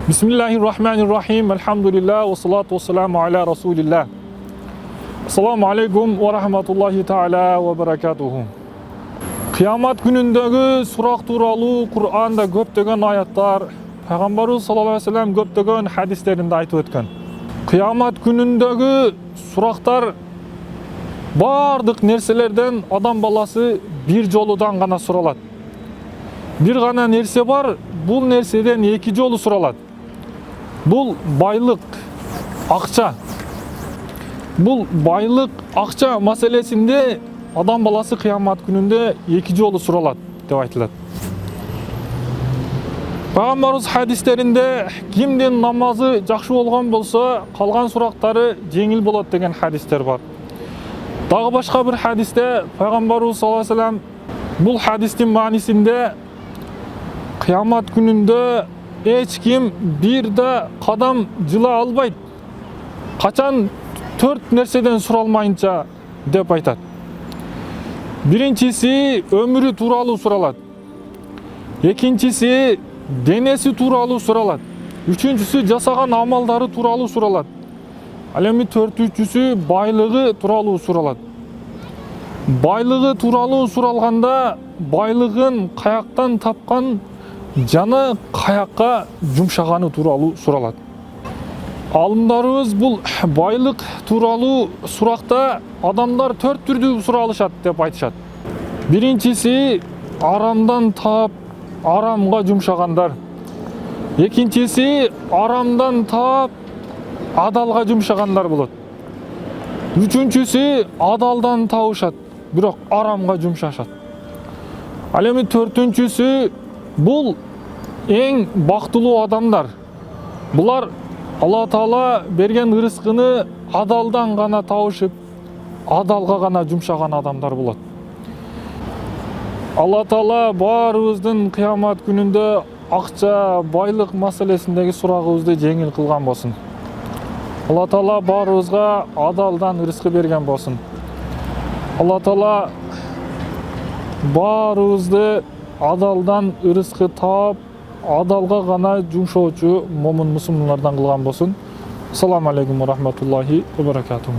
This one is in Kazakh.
Bismillahirrahmanirrahim. Elhamdülillah ve salatu ve selamu ala Resulillah. Assalamu alaikum ve rahmatullahi ta'ala ve berekatuhu. Kıyamet günündeki surak turalı Kur'an'da köptögen ayatlar, Peygamberimiz sallallahu aleyhi ve sellem köptögen hadislerinde aytıp ötken. Kıyamet günündeki suraktar bardıq nerselerden adam balası bir joludan gana suralat. Bir gana nerse var, bul nerseden iki jolu suralat. Bul baylık, akça. Bul baylık, akça meselesinde adam balası kıyamet gününde iki jolu suralat dep aytılат. Peygamberimiz hadislerinde kimden namazı жақсы болған болса, қалған сұрақтары жеңіл болады деген hadisler var. Дағы başka bir hadiste Peygamberimiz sallallahu aleyhi ve sellem бұл hadistin manisinde kıyamet gününde hiç kim bir de qadam жыла албайт. Kaçan 4 nerseden suralmayınca dep aytат. Birincisi ömrü turalı suralat. Ekincisi denesi turalı suralat. Üçüncüsü жасаған амалдары туралы суралат. Ал эми төртүнчүсү байлыгы тууралуу суралат. Байлыгы тууралуу суралганда байлыгын каяктан тапкан жана каякка жумшаганы тууралуу суралат. Алымдарыбыз бул байлык тууралуу суракта адамдар 4 түрдүү суралышат деп айтышат. Биринчиси арамдан таап арамга жумшагандар. Экинчиси арамдан таап адалга жумшагандар болот. Үчүнчүсү адалдан табышат, бирок арамга жумшашат. Ал эми төртүнчүсү бул эң бактылуу адамдар. Булар Алла Таала берген ырыскыны адалдан гана табышып, адалга гана жумшаган адамдар болот. Алла Таала баарыбыздын кыямат күнүндө акча, байлык маселесиндеги сурагыбызды жеңил кылган болсун. Алла Таала баарыбызга адалдан ырыскы берген болсун. Алла Таала баарыбызды адалдан ырыскы таап, адалга гана жумшоочу момун мусулмандардан кылган болсун. Ассаламу алейкум ва рахматуллахи ва баракатуху.